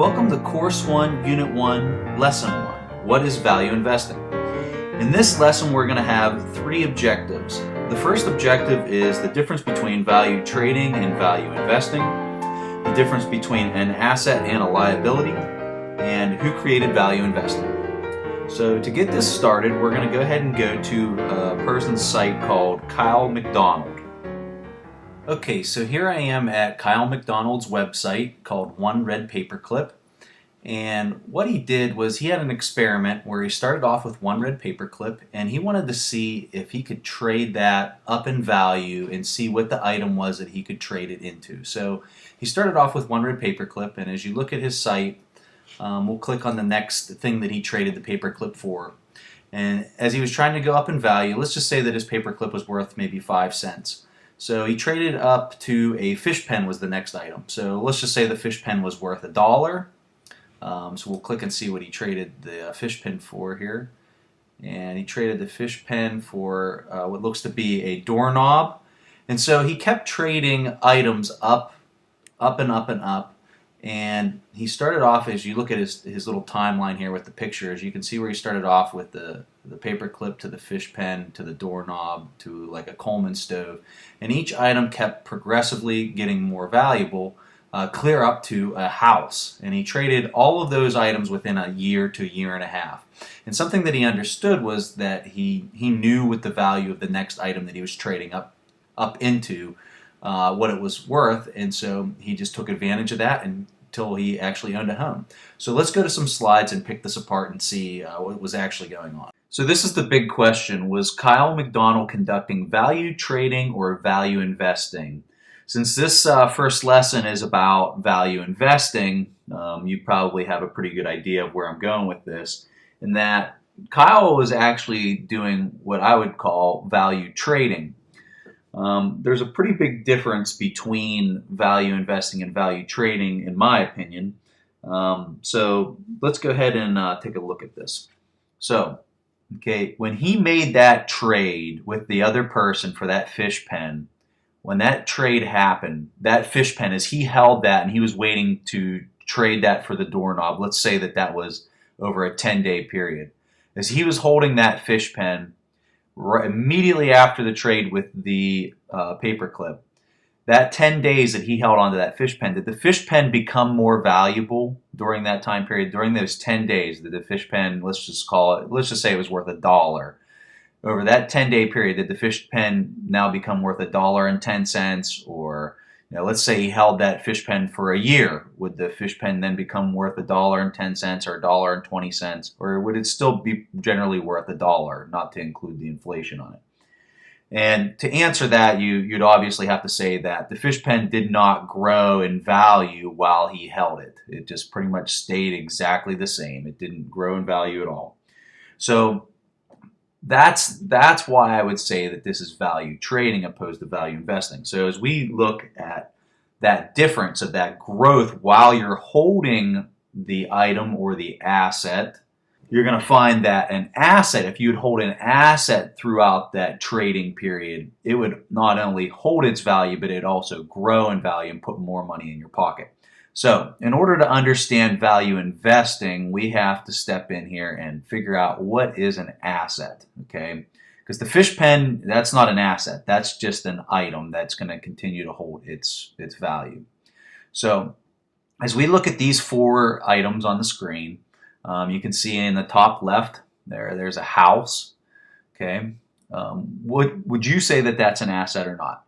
Welcome to Course 1, Unit 1, Lesson 1. What is value investing? In this lesson, we're going to have three objectives. The first objective is the difference between value trading and value investing, the difference between an asset and a liability, and who created value investing. So to get this started, we're going to go ahead and go to a person's site called Kyle McDonald. Okay, so here I am at Kyle McDonald's website called One Red Paperclip, and what he did was he had an experiment where he started off with one red paperclip and he wanted to see if he could trade that up in value and see what the item was that he could trade it into. So he started off with one red paperclip, and as you look at his site, we'll click on the next thing that he traded the paperclip for. And as he was trying to go up in value, let's just say that his paperclip was worth maybe 5 cents. So he traded up to a fish pen was the next item. So let's just say the fish pen was worth $1. So we'll click and see what he traded the fish pen for here. And he traded the fish pen for what looks to be a doorknob. And so he kept trading items up and up and up. And he started off, as you look at his little timeline here with the pictures, you can see where he started off with the paperclip to the fish pen to the doorknob to like a Coleman stove. And each item kept progressively getting more valuable, clear up to a house. And he traded all of those items within a year to a year and a half. And something that he understood was that he knew what the value of the next item that he was trading up into, what it was worth, and so he just took advantage of that until he actually owned a home. So let's go to some slides and pick this apart and see what was actually going on. So this is the big question: was Kyle McDonald conducting value trading or value investing? Since this first lesson is about value investing, you probably have a pretty good idea of where I'm going with this, in that Kyle was actually doing what I would call value trading. There's a pretty big difference between value investing and value trading, in my opinion. So let's go ahead and take a look at this. So, okay, when he made that trade with the other person for that fish pen, when that trade happened, that fish pen, as he held that and he was waiting to trade that for the doorknob, let's say that that was over a 10-day period. As he was holding that fish pen, immediately after the trade with the paperclip, that 10 days that he held onto that fish pen, did the fish pen become more valuable during that time period? During those 10 days, did the fish pen, let's just say it was worth $1. Over that 10-day period, did the fish pen now become worth $1.10? Or, let's say he held that fish pen for a year. Would the fish pen then become worth $1.10 or $1.20? Or would it still be generally worth $1, not to include the inflation on it? And to answer that, you'd obviously have to say that the fish pen did not grow in value while he held it. It just pretty much stayed exactly the same. It didn't grow in value at all. So that's why I would say that this is value trading opposed to value investing. So as we look at that difference of that growth while you're holding the item or the asset, you're going to find that an asset, if you'd hold an asset throughout that trading period, it would not only hold its value, but it'd also grow in value and put more money in your pocket. So in order to understand value investing, we have to step in here and figure out what is an asset, okay? Because the fish pen, that's not an asset. That's just an item that's going to continue to hold its value. So as we look at these four items on the screen, you can see in the top left there's a house, okay? Would you say that that's an asset or not?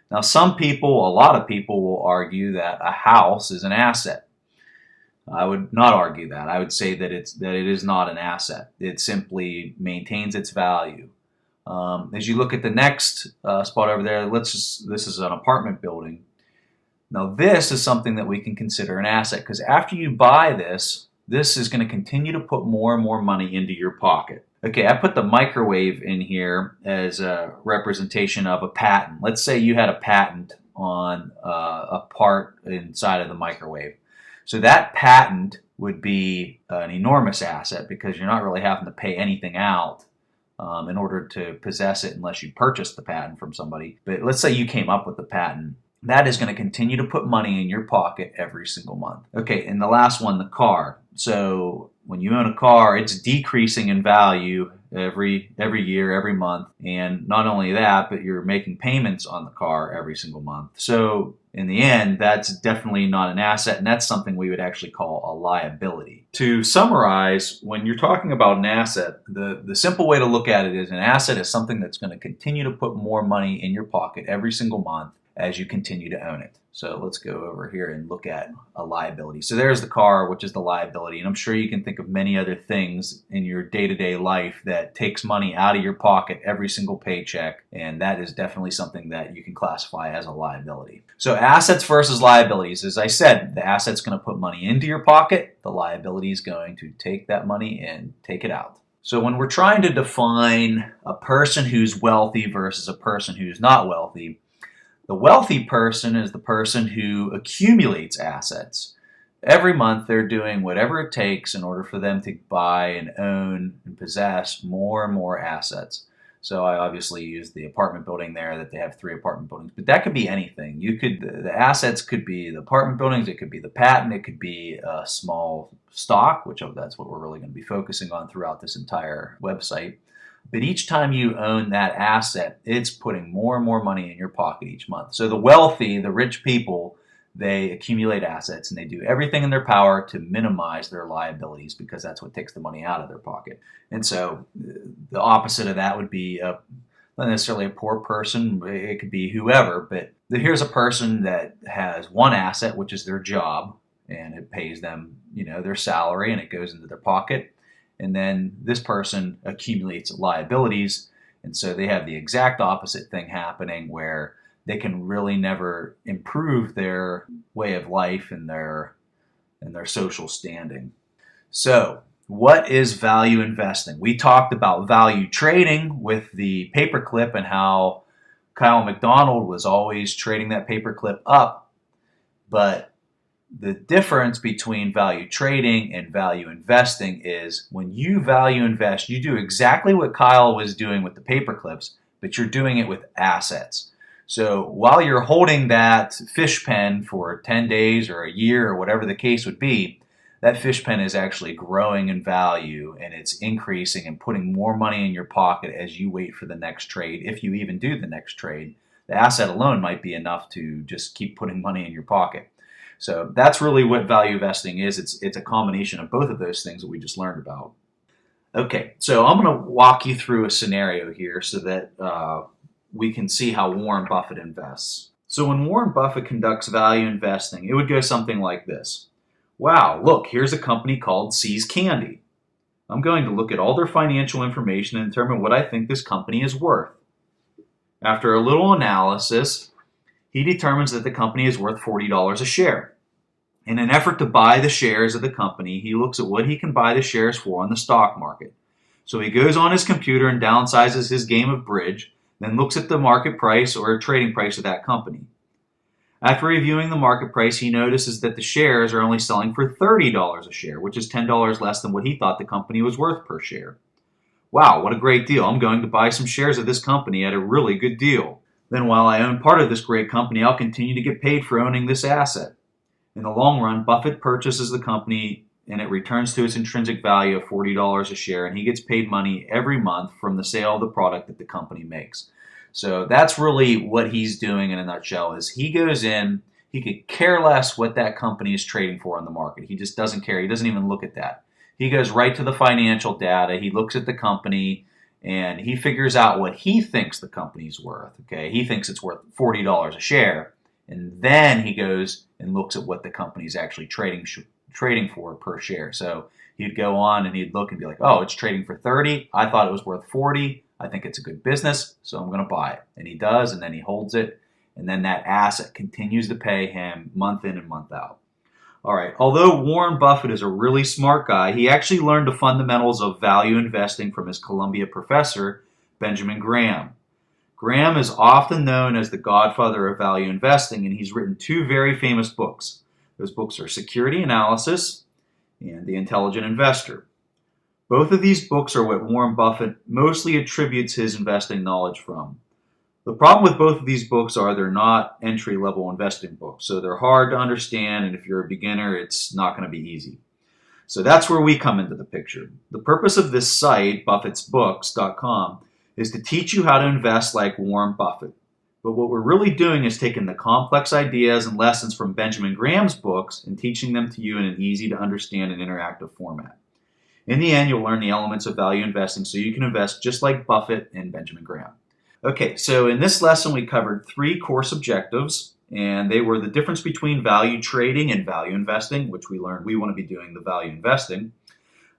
Now, a lot of people will argue that a house is an asset. I would not argue that. I would say that it is not an asset. It simply maintains its value. As you look at the next spot over there, this is an apartment building. Now, this is something that we can consider an asset, because after you buy this is going to continue to put more and more money into your pocket. Okay, I put the microwave in here as a representation of a patent. Let's say you had a patent on a part inside of the microwave. So that patent would be an enormous asset, because you're not really having to pay anything out in order to possess it unless you purchased the patent from somebody. But let's say you came up with the patent that is going to continue to put money in your pocket every single month. Okay, and the last one, the car. So when you own a car, it's decreasing in value every year, every month. And not only that, but you're making payments on the car every single month. So in the end, that's definitely not an asset, and that's something we would actually call a liability. To summarize, when you're talking about an asset, the simple way to look at it is an asset is something that's going to continue to put more money in your pocket every single month as you continue to own it. So let's go over here and look at a liability. So there's the car, which is the liability. And I'm sure you can think of many other things in your day-to-day life that takes money out of your pocket every single paycheck. And that is definitely something that you can classify as a liability. So assets versus liabilities. As I said, the asset's going to put money into your pocket. The liability is going to take that money and take it out. So when we're trying to define a person who's wealthy versus a person who's not wealthy, the wealthy person is the person who accumulates assets. Every month they're doing whatever it takes in order for them to buy and own and possess more and more assets. So I obviously use the apartment building there, that they have 3 apartment buildings, but that could be anything. The assets could be the apartment buildings, it could be the patent, it could be a small stock, which that's what we're really going to be focusing on throughout this entire website. But each time you own that asset, it's putting more and more money in your pocket each month. So the wealthy, the rich people, they accumulate assets and they do everything in their power to minimize their liabilities because that's what takes the money out of their pocket. And so the opposite of that would be not necessarily a poor person. It could be whoever, but here's a person that has one asset, which is their job, and it pays them, their salary, and it goes into their pocket. And then this person accumulates liabilities, and so they have the exact opposite thing happening where they can really never improve their way of life and their social standing. So what is value investing? We talked about value trading with the paperclip and how Kyle McDonald was always trading that paperclip up, but the difference between value trading and value investing is when you value invest, you do exactly what Kyle was doing with the paper clips, but you're doing it with assets. So while you're holding that fish pen for 10 days or a year or whatever the case would be, that fish pen is actually growing in value and it's increasing and putting more money in your pocket as you wait for the next trade, if you even do the next trade. The asset alone might be enough to just keep putting money in your pocket. So that's really what value investing is. It's a combination of both of those things that we just learned about. Okay, so I'm going to walk you through a scenario here so that we can see how Warren Buffett invests. So when Warren Buffett conducts value investing, it would go something like this. Wow, look, here's a company called See's Candy. I'm going to look at all their financial information and determine what I think this company is worth. After a little analysis, he determines that the company is worth $40 a share. In an effort to buy the shares of the company, he looks at what he can buy the shares for on the stock market. So he goes on his computer and downsizes his game of bridge, then looks at the market price or trading price of that company. After reviewing the market price, he notices that the shares are only selling for $30 a share, which is $10 less than what he thought the company was worth per share. Wow, what a great deal. I'm going to buy some shares of this company at a really good deal. Then while I own part of this great company, I'll continue to get paid for owning this asset. In the long run, Buffett purchases the company and it returns to its intrinsic value of $40 a share, and he gets paid money every month from the sale of the product that the company makes. So that's really what he's doing in a nutshell, is he goes in, he could care less what that company is trading for on the market. He just doesn't care. He doesn't even look at that. He goes right to the financial data. He looks at the company and he figures out what he thinks the company's worth. Okay, he thinks it's worth $40 a share. And then he goes and looks at what the company's actually trading for per share. So he'd go on and he'd look and be like, oh, it's trading for 30. I thought it was worth 40. I think it's a good business, so I'm going to buy it. And he does, and then he holds it. And then that asset continues to pay him month in and month out. All right, although Warren Buffett is a really smart guy, he actually learned the fundamentals of value investing from his Columbia professor, Benjamin Graham. Graham is often known as the godfather of value investing, and he's written 2 very famous books. Those books are Security Analysis and The Intelligent Investor. Both of these books are what Warren Buffett mostly attributes his investing knowledge from. The problem with both of these books are they're not entry-level investing books, so they're hard to understand, and if you're a beginner, it's not going to be easy. So that's where we come into the picture. The purpose of this site, buffettsbooks.com, is to teach you how to invest like Warren Buffett. But what we're really doing is taking the complex ideas and lessons from Benjamin Graham's books and teaching them to you in an easy to understand and interactive format. In the end, you'll learn the elements of value investing so you can invest just like Buffett and Benjamin Graham. Okay, so in this lesson we covered 3 course objectives, and they were the difference between value trading and value investing, which we learned we want to be doing the value investing.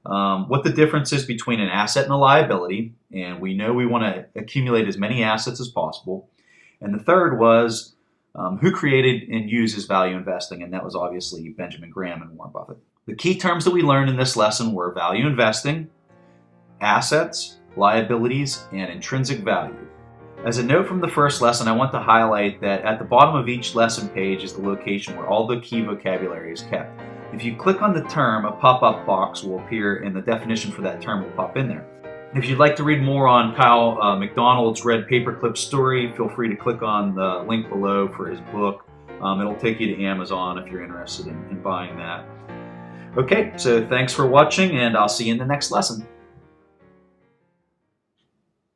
What the difference is between an asset and a liability, and we know we want to accumulate as many assets as possible. And the third was who created and uses value investing, and that was obviously Benjamin Graham and Warren Buffett. The key terms that we learned in this lesson were value investing, assets, liabilities, and intrinsic value. As a note from the first lesson, I want to highlight that at the bottom of each lesson page is the location where all the key vocabulary is kept. If you click on the term, a pop-up box will appear and the definition for that term will pop in there. If you'd like to read more on Kyle McDonald's Red Paperclip story, feel free to click on the link below for his book. It'll take you to Amazon if you're interested in buying that. Okay, so thanks for watching, and I'll see you in the next lesson.